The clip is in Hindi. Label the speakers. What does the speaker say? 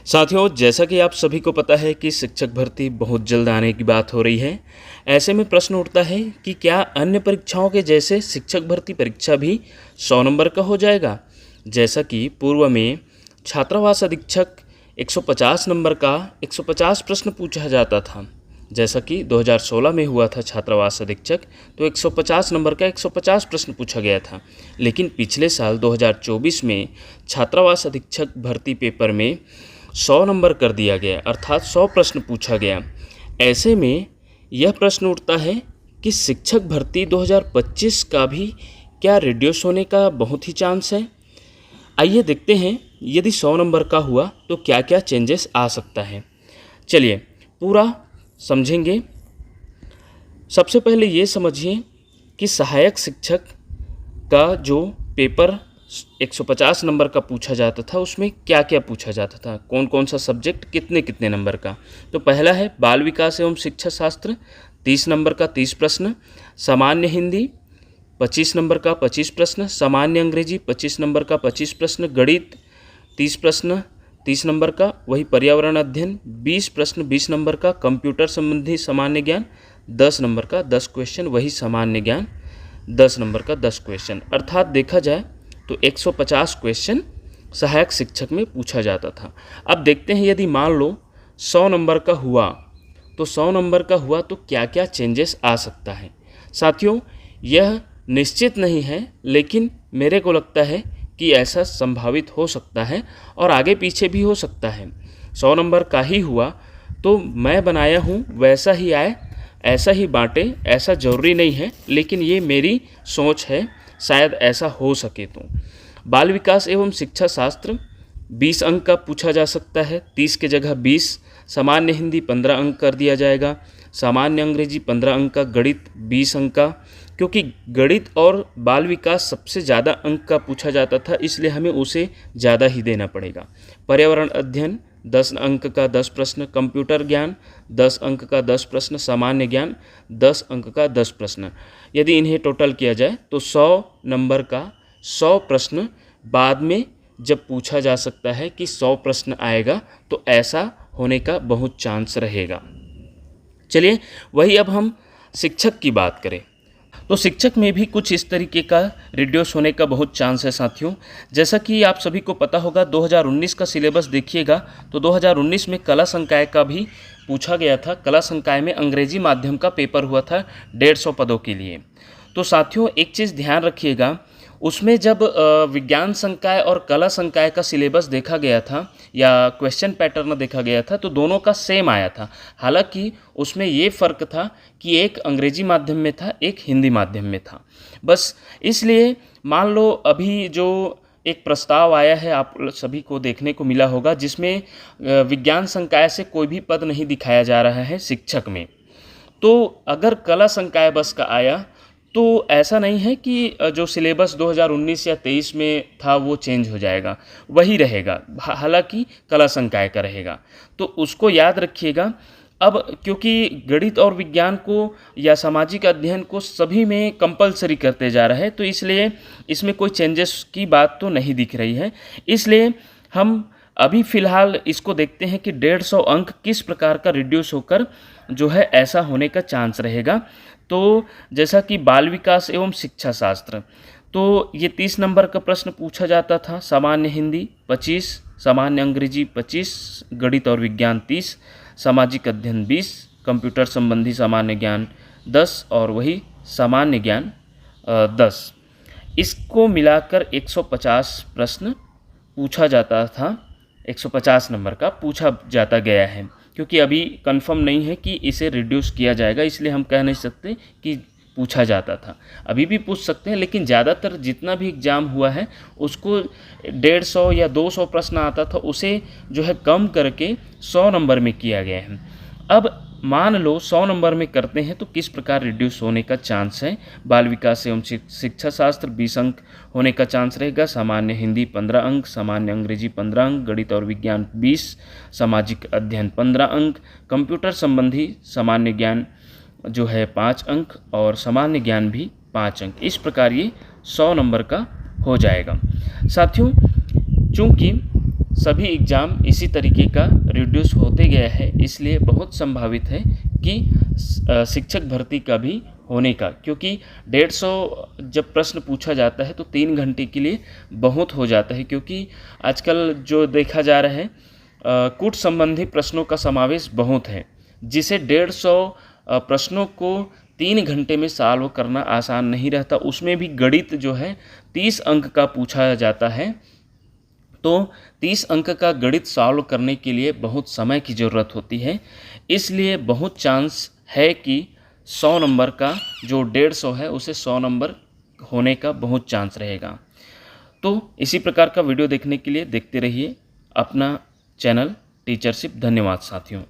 Speaker 1: साथियों, जैसा कि आप सभी को पता है कि शिक्षक भर्ती बहुत जल्द आने की बात हो रही है। ऐसे में प्रश्न उठता है कि क्या अन्य परीक्षाओं के जैसे शिक्षक भर्ती परीक्षा भी 100 नंबर का हो जाएगा? जैसा कि पूर्व में छात्रावास अधीक्षक 150 नंबर का 150 प्रश्न पूछा जाता था। जैसा कि 2016 में हुआ था छात्रावास अधीक्षक, तो 150 नंबर का 150 प्रश्न पूछा गया था। लेकिन पिछले साल 2024 में छात्रावास अधीक्षक भर्ती पेपर में 100 नंबर कर दिया गया, अर्थात 100 प्रश्न पूछा गया। ऐसे में यह प्रश्न उठता है कि शिक्षक भर्ती 2025 का भी क्या रिड्यूस होने का बहुत ही चांस है। आइए देखते हैं, यदि 100 नंबर का हुआ तो क्या क्या चेंजेस आ सकता है। चलिए पूरा समझेंगे। सबसे पहले ये समझिए कि सहायक शिक्षक का जो पेपर 150 नंबर का पूछा जाता था, उसमें क्या क्या पूछा जाता था, कौन कौन सा सब्जेक्ट कितने कितने नंबर का। तो पहला है बाल विकास एवं शिक्षा शास्त्र, 30 नंबर का 30 प्रश्न। सामान्य हिंदी 25 नंबर का 25 प्रश्न। सामान्य अंग्रेजी 25 नंबर का 25 प्रश्न। गणित 30 प्रश्न 30 नंबर का। वही पर्यावरण अध्ययन 20 प्रश्न 20 नंबर का। कंप्यूटर संबंधी सामान्य ज्ञान 10 नंबर का 10 क्वेश्चन। वही सामान्य ज्ञान 10 नंबर का 10 क्वेश्चन। अर्थात देखा जाए तो 150 क्वेश्चन सहायक शिक्षक में पूछा जाता था। अब देखते हैं, यदि मान लो 100 नंबर का हुआ, तो 100 नंबर का हुआ तो क्या क्या चेंजेस आ सकता है। साथियों, यह निश्चित नहीं है, लेकिन मेरे को लगता है कि ऐसा संभावित हो सकता है और आगे पीछे भी हो सकता है। 100 नंबर का ही हुआ तो मैं बनाया हूँ वैसा ही आए, ऐसा ही बांटे, ऐसा ज़रूरी नहीं है, लेकिन ये मेरी सोच है, शायद ऐसा हो सके। तो बाल विकास एवं शिक्षा शास्त्र 20 अंक का पूछा जा सकता है, 30 के जगह 20। सामान्य हिंदी 15 अंक कर दिया जाएगा। सामान्य अंग्रेजी 15 अंक का। गणित 20 अंक का, क्योंकि गणित और बाल विकास सबसे ज़्यादा अंक का पूछा जाता था, इसलिए हमें उसे ज़्यादा ही देना पड़ेगा। पर्यावरण अध्ययन 10 अंक का 10 प्रश्न। कंप्यूटर ज्ञान 10 अंक का 10 प्रश्न। सामान्य ज्ञान 10 अंक का 10 प्रश्न। यदि इन्हें टोटल किया जाए तो 100 नंबर का 100 प्रश्न बाद में जब पूछा जा सकता है कि 100 प्रश्न आएगा, तो ऐसा होने का बहुत चांस रहेगा। चलिए वही अब हम शिक्षक की बात करें, तो शिक्षक में भी कुछ इस तरीके का रिड्यूस होने का बहुत चांस है साथियों। जैसा कि आप सभी को पता होगा, 2019 का सिलेबस देखिएगा तो 2019 में कला संकाय का भी पूछा गया था। कला संकाय में अंग्रेजी माध्यम का पेपर हुआ था 150 पदों के लिए। तो साथियों एक चीज़ ध्यान रखिएगा, उसमें जब विज्ञान संकाय और कला संकाय का सिलेबस देखा गया था या क्वेश्चन पैटर्न देखा गया था, तो दोनों का सेम आया था। हालांकि उसमें ये फ़र्क था कि एक अंग्रेजी माध्यम में था, एक हिंदी माध्यम में था। बस इसलिए मान लो अभी जो एक प्रस्ताव आया है, आप सभी को देखने को मिला होगा, जिसमें विज्ञान संकाय से कोई भी पद नहीं दिखाया जा रहा है शिक्षक में। तो अगर कला संकाय बस का आया तो ऐसा नहीं है कि जो सिलेबस 2019 या 23 में था वो चेंज हो जाएगा, वही रहेगा, हालांकि कला संकाय का रहेगा। तो उसको याद रखिएगा। अब क्योंकि गणित और विज्ञान को या सामाजिक अध्ययन को सभी में कंपलसरी करते जा रहे हैं, तो इसलिए इसमें कोई चेंजेस की बात तो नहीं दिख रही है। इसलिए हम अभी फ़िलहाल इसको देखते हैं कि 150 अंक किस प्रकार का रिड्यूस होकर जो है ऐसा होने का चांस रहेगा। तो जैसा कि बाल विकास एवं शिक्षा शास्त्र, तो ये 30 नंबर का प्रश्न पूछा जाता था। सामान्य हिंदी 25, सामान्य अंग्रेजी 25, गणित और विज्ञान 30, सामाजिक अध्ययन 20, कंप्यूटर संबंधी सामान्य ज्ञान 10 और वही सामान्य ज्ञान 10। इसको मिलाकर 150 प्रश्न पूछा जाता था, 150 नंबर का पूछा जाता गया है। क्योंकि अभी कंफर्म नहीं है कि इसे रिड्यूस किया जाएगा, इसलिए हम कह नहीं सकते कि पूछा जाता था। अभी भी पूछ सकते हैं, लेकिन ज़्यादातर जितना भी एग्ज़ाम हुआ है उसको 150 या 200 प्रश्न आता था, उसे जो है कम करके 100 नंबर में किया गया है। अब मान लो 100 नंबर में करते हैं तो किस प्रकार रिड्यूस होने का चांस है। बाल विकास एवं शिक्षा शास्त्र 20 अंक होने का चांस रहेगा। सामान्य हिंदी 15 अंक, सामान्य अंग्रेजी 15 अंक, गणित और विज्ञान 20, सामाजिक अध्ययन 15 अंक, कंप्यूटर संबंधी सामान्य ज्ञान जो है 5 अंक और सामान्य ज्ञान भी 5 अंक। इस प्रकार ये 100 नंबर का हो जाएगा। साथियों, चूँकि सभी एग्ज़ाम इसी तरीके का रिड्यूस होते गया है, इसलिए बहुत संभावित है कि शिक्षक भर्ती का भी होने का, क्योंकि 150 जब प्रश्न पूछा जाता है तो 3 घंटे के लिए बहुत हो जाता है, क्योंकि आजकल जो देखा जा रहा है कूट संबंधी प्रश्नों का समावेश बहुत है, जिसे 150 प्रश्नों को 3 घंटे में सॉल्व करना आसान नहीं रहता। उसमें भी गणित जो है 30 अंक का पूछा जाता है, तो 30 अंक का गणित सॉल्व करने के लिए बहुत समय की ज़रूरत होती है। इसलिए बहुत चांस है कि 100 नंबर का जो 150 है उसे 100 नंबर होने का बहुत चांस रहेगा। तो इसी प्रकार का वीडियो देखने के लिए देखते रहिए अपना चैनल टीचरशिप। धन्यवाद साथियों।